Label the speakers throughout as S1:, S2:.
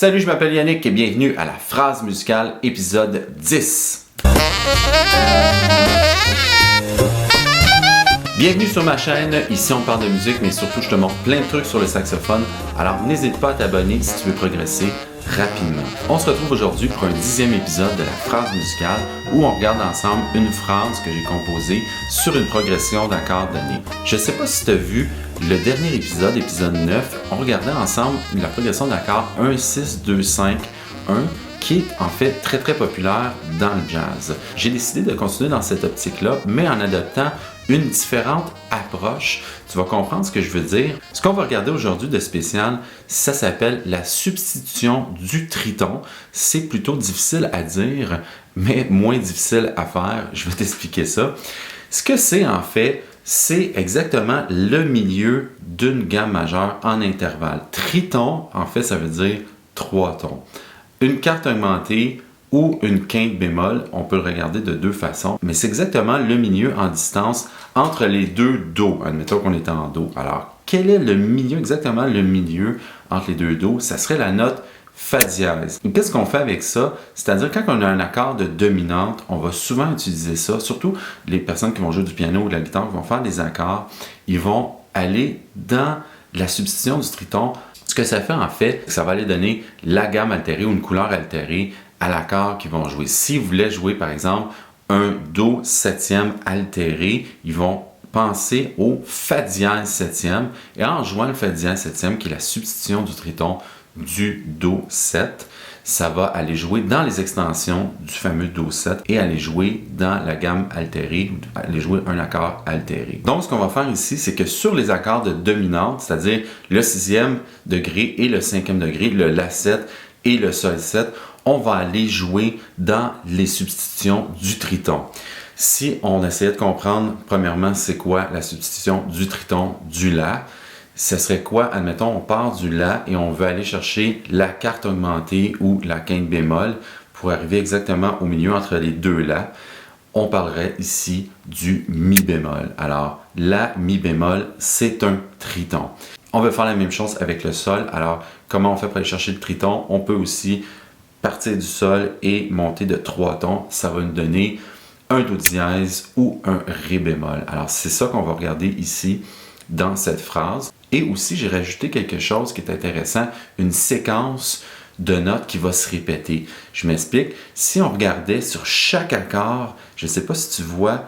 S1: Salut, je m'appelle Yannick et bienvenue à la phrase musicale épisode 10. Bienvenue sur ma chaîne, ici on parle de musique mais surtout je te montre plein de trucs sur le saxophone, alors n'hésite pas à t'abonner si tu veux progresser rapidement. On se retrouve aujourd'hui pour un 10e épisode de la phrase musicale où on regarde ensemble une phrase que j'ai composée sur une progression d'accords donnés. Je sais pas si tu as vu le dernier épisode, épisode 9, on regardait ensemble la progression d'accords 1, 6, 2, 5, 1 qui est en fait très populaire dans le jazz. J'ai décidé de continuer dans cette optique-là, mais en adoptant une différente approche. Tu vas comprendre ce que je veux dire. Ce qu'on va regarder aujourd'hui de spécial, ça s'appelle la substitution du triton. C'est plutôt difficile à dire, mais moins difficile à faire. Je vais t'expliquer ça. Ce que c'est en fait, c'est exactement le milieu d'une gamme majeure en intervalle. Triton, en fait, ça veut dire 3 tons. Une quarte augmentée ou une quinte bémol, on peut le regarder de deux façons, mais c'est exactement le milieu en distance entre les deux do. Admettons qu'on est en do. Alors, quel est le milieu, exactement le milieu entre les deux do? Ça serait la note fa dièse. Et qu'est-ce qu'on fait avec ça? C'est-à-dire quand on a un accord de dominante, on va souvent utiliser ça, surtout les personnes qui vont jouer du piano ou de la guitare, qui vont faire des accords, ils vont aller dans la substitution du triton. Ce que ça fait en fait, ça va aller donner la gamme altérée ou une couleur altérée à l'accord qu'ils vont jouer. Si vous voulez jouer par exemple un do septième altéré, ils vont penser au fa dièse septième et en jouant le fa dièse septième qui est la substitution du triton du do 7, ça va aller jouer dans les extensions du fameux do 7 et aller jouer dans la gamme altérée, aller jouer un accord altéré. Donc ce qu'on va faire ici, c'est que sur les accords de dominante, c'est-à-dire le 6e degré et le 5e degré, le la 7 et le sol 7, on va aller jouer dans les substitutions du triton. Si on essayait de comprendre, premièrement, c'est quoi la substitution du triton du la, ce serait quoi? Admettons, on part du la et on veut aller chercher la quarte augmentée ou la quinte bémol pour arriver exactement au milieu entre les deux la. On parlerait ici du mi bémol. Alors, la mi bémol, c'est un triton. On veut faire la même chose avec le sol. Alors, comment on fait pour aller chercher le triton? On peut aussi partir du sol et monter de 3 tons. Ça va nous donner un do dièse ou un ré bémol. Alors, c'est ça qu'on va regarder ici dans cette phrase. Et aussi, j'ai rajouté quelque chose qui est intéressant, une séquence de notes qui va se répéter. Je m'explique. Si on regardait sur chaque accord, je ne sais pas si tu vois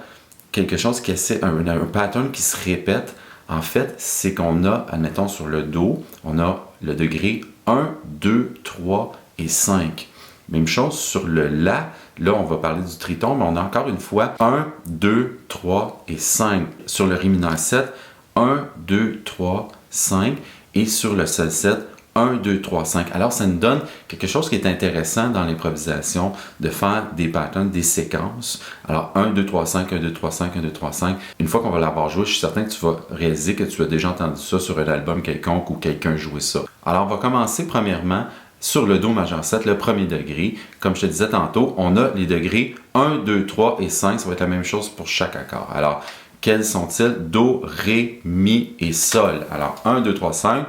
S1: quelque chose qui est un pattern qui se répète. En fait, c'est qu'on a, admettons sur le do, on a le degré 1, 2, 3 et 5. Même chose sur le la, là on va parler du triton, mais on a encore une fois 1, 2, 3 et 5. Sur le ré mineur 7, 1, 2, 3, 5 et sur le sol 7, 1, 2, 3, 5. Alors, ça nous donne quelque chose qui est intéressant dans l'improvisation, de faire des patterns, des séquences. Alors, 1, 2, 3, 5, 1, 2, 3, 5, 1, 2, 3, 5. Une fois qu'on va l'avoir joué, je suis certain que tu vas réaliser que tu as déjà entendu ça sur un album quelconque ou quelqu'un jouer ça. Alors, on va commencer premièrement sur le do majeur 7, le premier degré. Comme je te disais tantôt, on a les degrés 1, 2, 3 et 5. Ça va être la même chose pour chaque accord. Alors, quels sont-ils? Do, ré, mi et sol. Alors, 1, 2, 3, 5.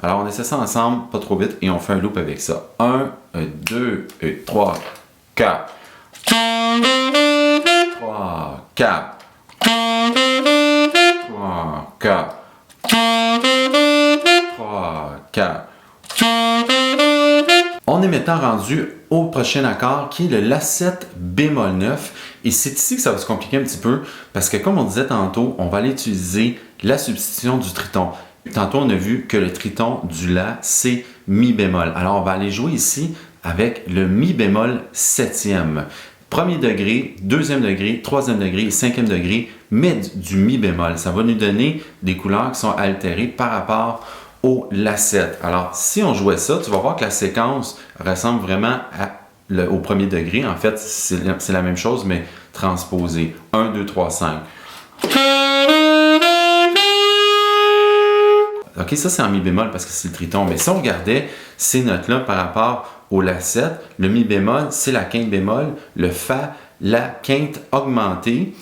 S1: Alors, on essaie ça ensemble, pas trop vite, et on fait un loop avec ça. 1, 2, 3, 4. 3, 4. 3, 4. 3, 4. On est maintenant rendu au prochain accord qui est le la7 bémol 9 et c'est ici que ça va se compliquer un petit peu parce que comme on disait tantôt, on va aller utiliser la substitution du triton. Tantôt on a vu que le triton du la c'est mi bémol. Alors on va aller jouer ici avec le mi bémol 7e. Premier degré, deuxième degré, troisième degré et cinquième degré, mais du mi bémol. Ça va nous donner des couleurs qui sont altérées par rapport au la 7. Alors, si on jouait ça, tu vas voir que la séquence ressemble vraiment au premier degré. En fait, c'est la même chose, mais transposée. 1, 2, 3, 5. OK, ça c'est en mi bémol parce que c'est le triton. Mais si on regardait ces notes-là par rapport au la 7, le mi bémol, c'est la quinte bémol, le fa, la quinte augmentée.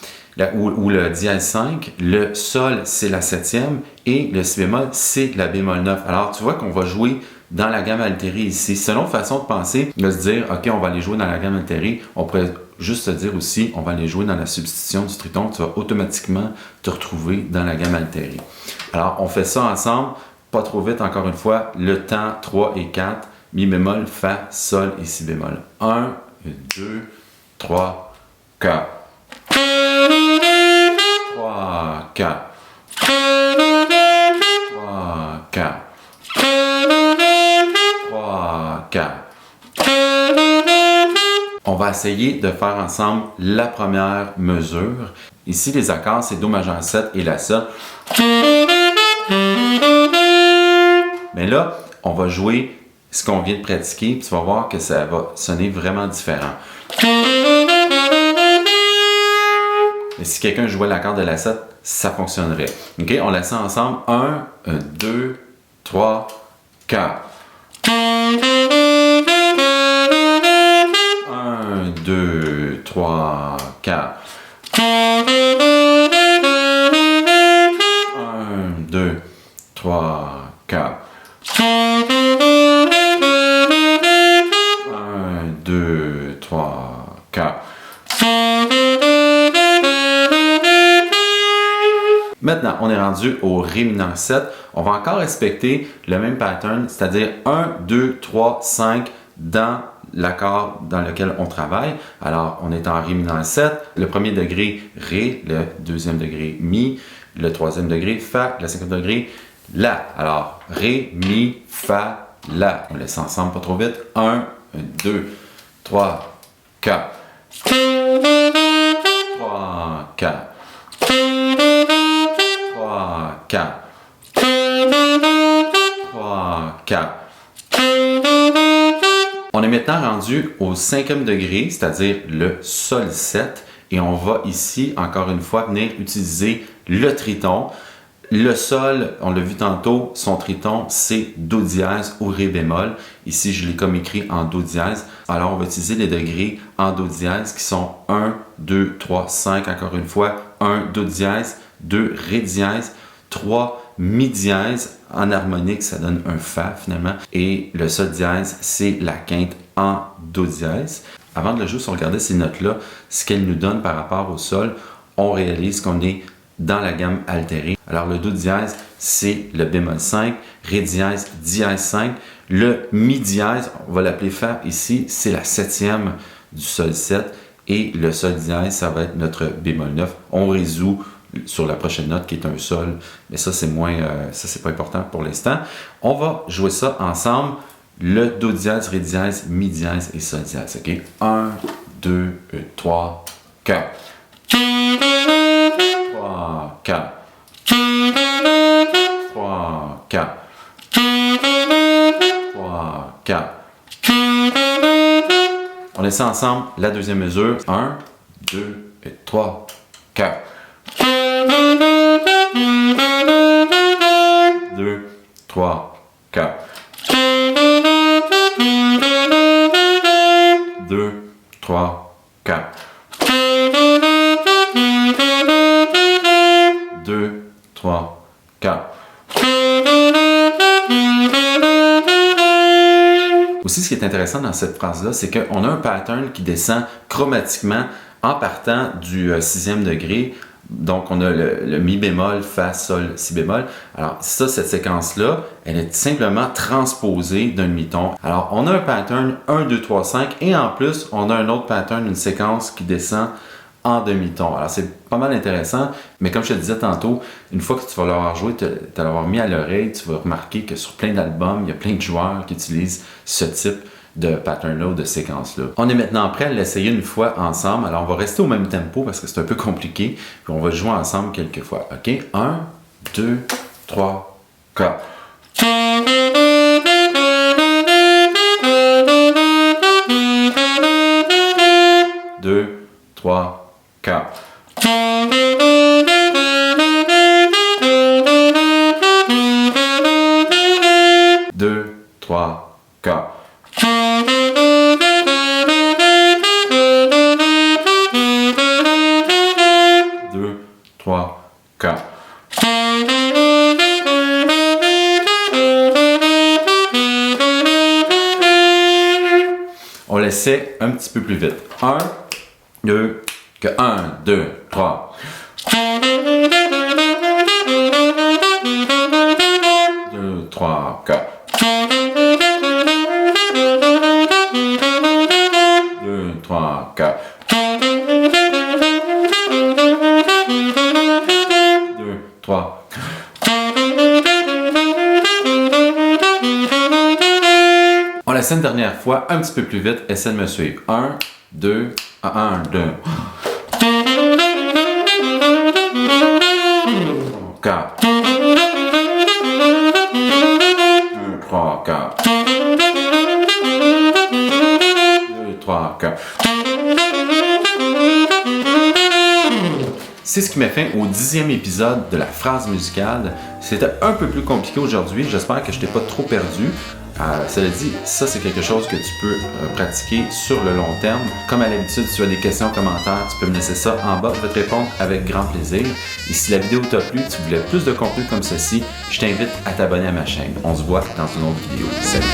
S1: ou le dièse 5, le sol c'est la septième et le si bémol c'est la bémol 9. Alors tu vois qu'on va jouer dans la gamme altérée ici. C'est une autre façon de penser, de se dire ok on va aller jouer dans la gamme altérée, on pourrait juste se dire aussi on va aller jouer dans la substitution du triton, tu vas automatiquement te retrouver dans la gamme altérée. Alors on fait ça ensemble, pas trop vite encore une fois, le temps 3 et 4, mi bémol, fa, sol et si bémol. 1, 2, 3, 4. 3, 4. 3, 4. 3, 4. On va essayer de faire ensemble la première mesure. Ici, les accords, c'est Do majeur 7 et La Sol. Mais là, on va jouer ce qu'on vient de pratiquer, puis tu vas voir que ça va sonner vraiment différent. Et si quelqu'un jouait l'accord de La 7, ça fonctionnerait. OK, on laisse ça ensemble. 1, 2, 3, 4. 1, 2, 3, 4. 1, 2, 3, 4. 1, 2, 3, 4. Maintenant, on est rendu au Ré mineur 7. On va encore respecter le même pattern, c'est-à-dire 1, 2, 3, 5 dans l'accord dans lequel on travaille. Alors, on est en Ré mineur 7. Le premier degré, Ré. Le deuxième degré, Mi. Le troisième degré, Fa. Le cinquième degré, La. Alors, Ré, Mi, Fa, La. On laisse ensemble, pas trop vite. 1, 2, 3, 4. 3, 4. 3, 4. 3, 4. On est maintenant rendu au cinquième degré, c'est-à-dire le Sol 7. Et on va ici, encore une fois, venir utiliser le triton. Le Sol, on l'a vu tantôt, son triton, c'est Do dièse ou Ré bémol. Ici, je l'ai comme écrit en Do dièse. Alors, on va utiliser les degrés en Do dièse qui sont 1, 2, 3, 5, encore une fois. 1, Do dièse, 2, Ré dièse, 3, Mi dièse. En harmonique, ça donne un Fa finalement. Et le Sol dièse, c'est la quinte en Do dièse. Avant de le jouer, si on regardait ces notes-là, ce qu'elles nous donnent par rapport au Sol, on réalise qu'on est dans la gamme altérée. Alors le Do dièse, c'est le bémol 5, Ré dièse, dièse 5. Le Mi dièse, on va l'appeler Fa ici, c'est la septième du Sol 7. Et le Sol dièse, ça va être notre bémol 9. On résout sur la prochaine note qui est un Sol, mais ça c'est moins, ça c'est pas important pour l'instant. On va jouer ça ensemble, le Do dièse, Ré dièse, Mi dièse et Sol dièse. OK? 1, 2, 3, 4. 3, 4. 3, 4. 3, 4. On laisse ça ensemble, la deuxième mesure. 1, 2, 3, 4. 2, 3, 4. 2, 3, 4. 2, 3, 4. Aussi, ce qui est intéressant dans cette phrase-là, c'est qu'on a un pattern qui descend chromatiquement en partant du sixième degré. Donc, on a le Mi bémol, Fa, Sol, Si bémol. Alors, ça, cette séquence-là, elle est simplement transposée d'un demi-ton. Alors, on a un pattern 1, 2, 3, 5 et en plus, on a un autre pattern, une séquence qui descend en demi-ton. Alors, c'est pas mal intéressant, mais comme je te disais tantôt, une fois que tu vas l'avoir joué, tu vas l'avoir mis à l'oreille, tu vas remarquer que sur plein d'albums, il y a plein de joueurs qui utilisent ce type de pattern-là ou de séquence-là. On est maintenant prêt à l'essayer une fois ensemble. Alors, on va rester au même tempo parce que c'est un peu compliqué. Puis on va jouer ensemble quelques fois. OK? 1, 2, 3, 4. 2, 3, 4. 2, 3, 4. 2, 3, 4. On l'essaie un petit peu plus vite. 1, 2, 1, 2, 3. 2, 3, 4. 2, 3, 4. 2, 3. On l'essaie une dernière fois, un petit peu plus vite. Essaie de me suivre. 1, 2, 1, 2. 4. 2, 3, 4. 2, 3, 4. C'est ce qui met fin au 10e épisode de la phrase musicale. C'était un peu plus compliqué aujourd'hui. J'espère que je t'ai pas trop perdu. Cela dit, ça c'est quelque chose que tu peux pratiquer sur le long terme. Comme à l'habitude, si tu as des questions, commentaires, tu peux me laisser ça en bas. Je vais te répondre avec grand plaisir. Et si la vidéo t'a plu, tu voulais plus de contenu comme ceci, je t'invite à t'abonner à ma chaîne. On se voit dans une autre vidéo. Salut!